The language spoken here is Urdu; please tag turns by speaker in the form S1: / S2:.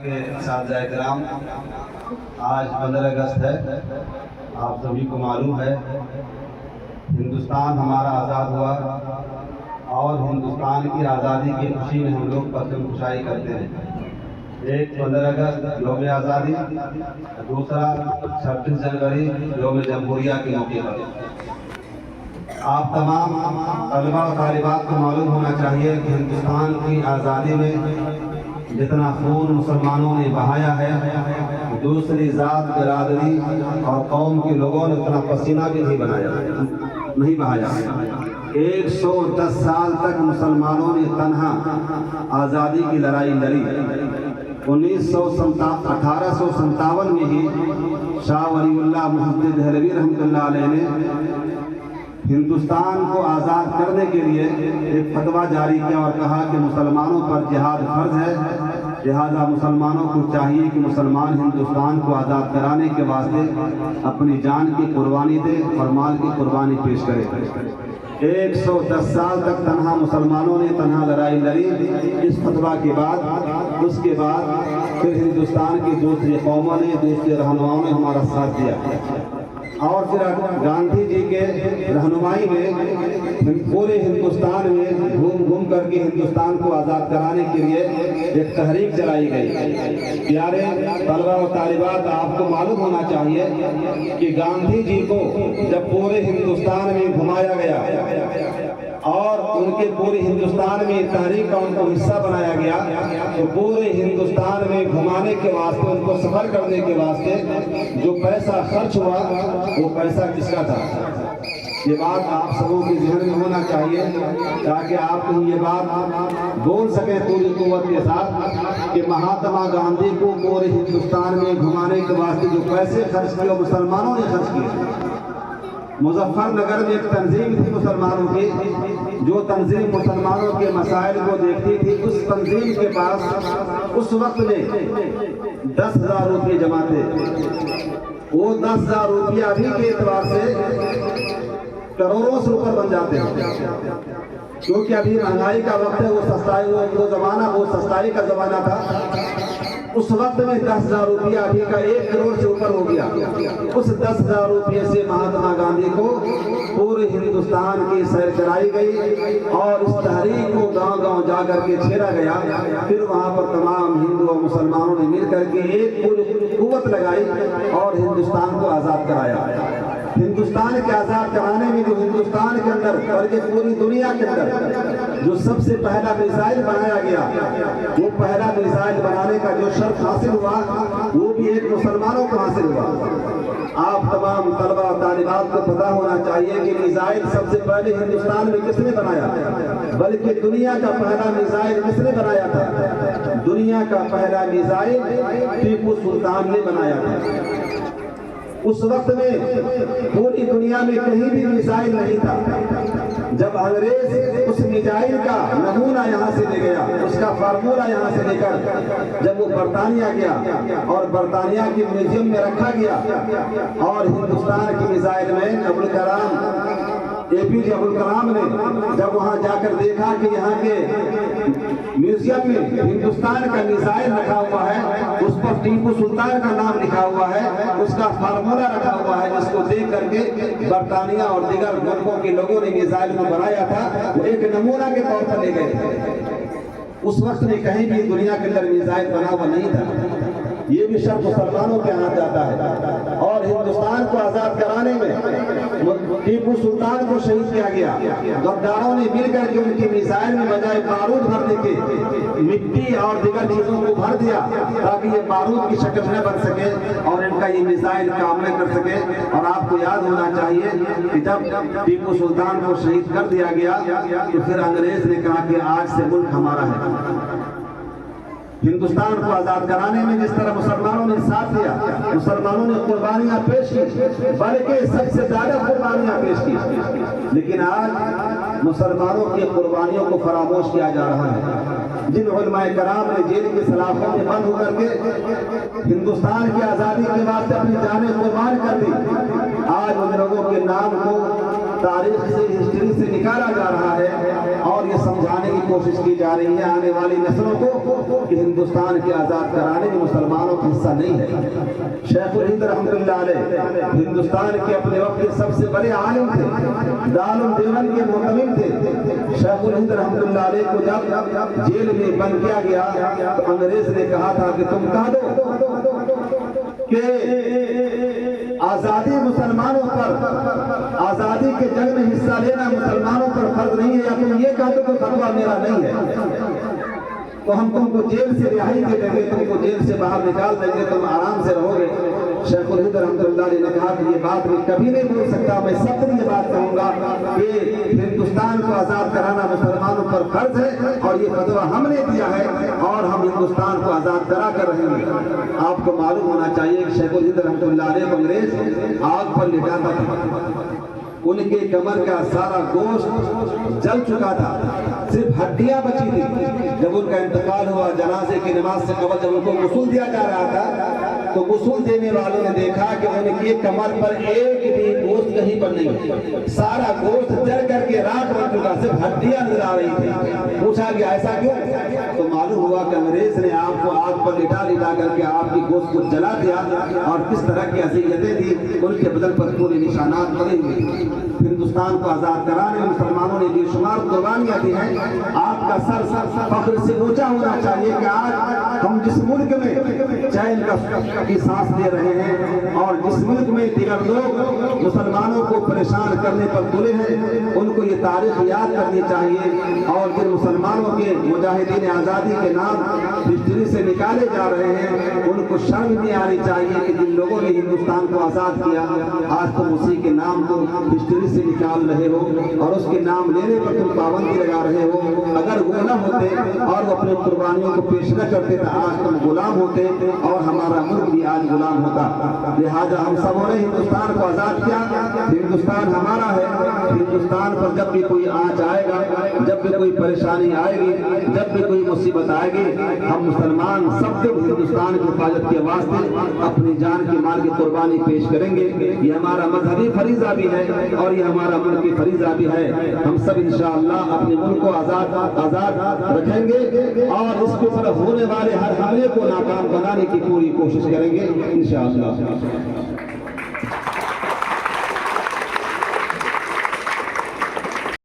S1: کے اساتذہ کرام، آج 15 اگست ہے۔ آپ سبھی کو معلوم ہے ہندوستان ہمارا آزاد ہوا اور ہندوستان کی آزادی کی خوشی میں ہم لوگ پرچم کشائی کرتے ہیں۔ ایک 15 اگست یوم آزادی، دوسرا 26 جنوری یوم جمہوریہ کے موقع پر۔ آپ تمام طلباء و طالبات کو معلوم ہونا چاہیے کہ ہندوستان کی آزادی میں جتنا خون مسلمانوں نے بہایا ہے، دوسری ذات، برادری اور قوم کے لوگوں نے اتنا پسینہ بھی نہیں بہایا۔ 110 سال تک مسلمانوں نے تنہا آزادی کی لڑائی لڑی۔ 1857 میں ہی شاہ ولی اللہ محمد دہلوی رحمۃ اللہ علیہ نے ہندوستان کو آزاد کرنے کے لیے ایک فتویٰ جاری کیا اور کہا کہ مسلمانوں پر جہاد فرض ہے، لہذا مسلمانوں کو چاہیے کہ مسلمان ہندوستان کو آزاد کرانے کے واسطے اپنی جان کی قربانی دے اور مال کی قربانی پیش کرے۔ 110 سال تک تنہا مسلمانوں نے تنہا لڑائی لڑی۔ اس فتویٰ کے بعد اس کے بعد پھر ہندوستان کی دوسری قوموں نے، دوسرے رہنماؤں نے ہمارا ساتھ دیا اور پھر گاندھی جی کے رہنمائی میں پورے ہندوستان میں گھوم گھوم کر کے ہندوستان کو آزاد کرانے کے لیے ایک تحریک چلائی گئی۔ پیارے طلباء و طالبات، آپ کو معلوم ہونا چاہیے کہ گاندھی جی کو جب پورے ہندوستان میں گھمایا گیا اور ان کے پورے ہندوستان میں تحریک کا ان کو حصہ بنایا گیا، تو پورے ہندوستان میں گھمانے کے واسطے، ان کو سفر کرنے کے واسطے جو پیسہ خرچ ہوا وہ پیسہ کس کا تھا؟ یہ بات آپ سبوں کے ذہن میں ہونا چاہیے تاکہ آپ یہ بات بول سکیں پوری قوت کے ساتھ کہ مہاتما گاندھی کو پورے ہندوستان میں گھمانے کے واسطے جو پیسے خرچ کیے وہ مسلمانوں نے خرچ کیے۔ مظفر نگر میں ایک تنظیم تھی مسلمانوں کی، جو تنظیم مسلمانوں کے مسائل کو دیکھتی تھی۔ اس تنظیم کے پاس اس وقت میں 10,000 روپے جمع تھے۔ وہ 10,000 روپیہ ابھی کے اعتبار سے کروڑوں سے اوپر بن جاتے ہیں، کیونکہ ابھی مہنگائی کا وقت ہے، وہ سستائی کا زمانہ تھا۔ اس وقت میں 10,000 روپیہ ابھی کا 1 کروڑ سے اوپر ہو گیا۔ اس 10,000 روپیے سے مہاتما گاندھی کو پورے ہندوستان کی سیر کرائی گئی اور اس تحریک کو گاؤں گاؤں جا کر کے چھیڑا گیا۔ پھر وہاں پر تمام ہندو اور مسلمانوں نے مل کر کے ایک پوری قوت لگائی اور ہندوستان کو آزاد کرایا۔ ہندوستان کے آزاد کرانے میں جو ہندوستان کے اندر بلکہ پوری دنیا کے اندر جو سب سے پہلا میزائل بنایا گیا، وہ پہلا میزائل بنانے کا جو شرف حاصل ہوا وہ بھی ایک مسلمانوں کو حاصل ہوا۔ آپ تمام طلباء و طالبات کو پتہ ہونا چاہیے کہ میزائل سب سے پہلے ہندوستان میں کس نے بنایا، بلکہ دنیا کا پہلا میزائل کس نے بنایا تھا؟ دنیا کا پہلا میزائل ٹیپو سلطان نے بنایا تھا۔ اس وقت میں پوری دنیا میں کہیں بھی میزائل نہیں تھا۔ جب انگریز اس میزائل کا نمونہ یہاں سے لے گیا، اس کا فارمولہ یہاں سے لے کر جب وہ برطانیہ گیا اور برطانیہ کی میوزیم میں رکھا گیا اور ہندوستان کی میزائل میں APJ عبد الکلام نے جب وہاں جا کر دیکھا کہ یہاں کے میوزیم میں ہندوستان کا میزائل رکھا ہوا ہے، اس پر ٹیپو سلطان کا نام لکھا ہوا ہے، اس کا فارمولہ رکھا ہوا ہے، جس کو دیکھ کر کے برطانیہ اور دیگر ملکوں کے لوگوں نے میزائل کو بنایا تھا، وہ ایک نمونہ کے طور پر لے گئے تھے۔ اس وقت میں کہیں بھی دنیا کے اندر میزائل بنا ہوا نہیں تھا۔ یہ بھی شرف مسلمانوں کے ہاتھ جاتا ہے اور ہندوستان کو آزاد کرانے میں ٹیپو سلطان کو شہید کیا گیا۔ غداروں نے مل کر کے ان کی میزائل میں بجائے بارود بھرنے کے مٹی اور دیگر چیزوں کو بھر دیا تاکہ یہ بارود کی شکل نہ بن سکے اور ان کا یہ میزائل کام نہ کر سکے۔ اور آپ کو یاد ہونا چاہیے کہ جب ٹیپو سلطان کو شہید کر دیا گیا تو پھر انگریز نے کہا کہ آج سے ملک ہمارا ہے۔ ہندوستان کو آزاد کرانے میں جس طرح مسلمانوں نے ساتھ دیا، مسلمانوں نے قربانیاں پیش کی، بلکہ سب سے زیادہ قربانیاں پیش کی، لیکن آج مسلمانوں کی قربانیوں کو فراموش کیا جا رہا ہے۔ جن علماء کرام نے جیل کی سلاخوں میں بند ہو کر کے ہندوستان کی آزادی کے واسطے اپنی جانیں قربان کر دی، آج ان لوگوں کے نام کو تاریخ سے ہسٹری سے نکالا جا رہا ہے اور یہ سمجھانے کی کوشش کی جا رہی ہے آنے والی نسلوں کو کہ ہندوستان کے آزاد کرانے میں مسلمانوں کا حصہ نہیں ہے۔ شیخ الہند رحمۃ اللہ علیہ ہندوستان کے اپنے وقت کے سب سے بڑے عالم تھے، دارالعلوم دیوبند کے محتمم تھے۔ شیخ الہند رحمۃ اللہ علیہ کو جب جیل میں بند کیا گیا تو انگریز نے کہا تھا کہ تم کہہ دو کہ آزادی مسلمانوں پر، آزادی کے جنگ میں حصہ لینا مسلمانوں پر فرض نہیں ہے، یا تم یہ کہہ دو کہ فتویٰ میرا نہیں ہے تو ہم تم کو جیل سے رہائی دے دیں گے، تم کو جیل سے باہر نکال دیں گے، تم آرام سے رہو گے۔ شیخ الہند رحمۃ اللہ علیہ نے کہا کہ یہ بات میں کبھی نہیں بول سکتا، میں سب سے یہ بات کہوں گا کہ ہندوستان کو آزاد کرانا مسلمانوں پر فرض ہے اور یہ فتویٰ ہم نے دیا ہے اور ہم ہندوستان کو آزاد کرا کر رہیں گے۔ آپ کو معلوم ہونا چاہیے کہ شیخ الہند رحمۃ اللہ علیہ کو انگریز آگ پر لٹاتا تھا، ان کے کمر کا سارا گوشت جل چکا تھا، صرف ہڈیاں بچی تھی۔ جب ان کا انتقال ہوا جنازے کی نماز سے قبل جب ان کو غسل دیا جا رہا تھا تو غسل دینے والوں نے دیکھا کہ ان کی کمر پر ایک بھی گوشت کہیں پر نہیں، سارا گوشت جل کر کے راکھ بن چکا، صرف ہڈیاں نظر آ رہی تھی۔ پوچھا گیا ایسا کیوں؟ تو معلوم ہوا کہ انگریز نے آپ کو آگ پر لٹا لٹا کر کے آپ کی گوشت کو جلا دیا اور کس طرح کی اذیتیں دی، ان کے بدن پر پورے نشانات پڑے ہوئے۔ ہندوستان کو آزاد کرانے میں مسلمانوں نے بے شمار قربانیاں دی ہیں۔ آپ کا سر فخر سے اونچا ہونا چاہیے کہ آج ہم جس ملک میں چین کی سانس لے رہے ہیں اور جس ملک میں دیگر لوگ مسلمانوں کو پریشان کرنے پر تلے ہیں، ان کو یہ تاریخ یاد کرنی چاہیے اور جن مسلمانوں کے مجاہدین آزادی کے نام ہسٹری سے نکالے جا رہے ہیں ان کو شرم نہیں آنی چاہیے کہ جن لوگوں نے ہندوستان کو آزاد کیا آج تم اسی کے نام کو ہسٹری سے نکال رہے ہو اور اس کے نام لینے پر تم پابندی لگا رہے ہو۔ اگر وہ نہ ہوتے اور وہ اپنے قربانیوں کو پیش نہ کرتے تو آج تم غلام ہوتے اور ہمارا ملک بھی آج غلام ہوتا۔ لہٰذا ہم سبوں نے ہندوستان کو آزاد کیا، ہندوستان ہمارا ہے۔ ہندوستان پر جب بھی کوئی آنچ آئے گا، جب بھی کوئی پریشانی آئے گی، جب بھی کوئی مصیبت آئے گی، ہم مسلمان سب سے ہندوستان کی حفاظت کے واسطے اپنی جان کی مال کی قربانی پیش کریں گے۔ یہ ہمارا مذہبی فریضہ بھی ہے اور یہ ہمارا ملک کی فریضہ بھی ہے۔ ہم سب انشاءاللہ اپنے ملک کو آزاد رکھیں گے اور اس کے اوپر ہونے والے ہر حملے کو ناکام بنانے کی پوری کوشش کریں گے انشاءاللہ۔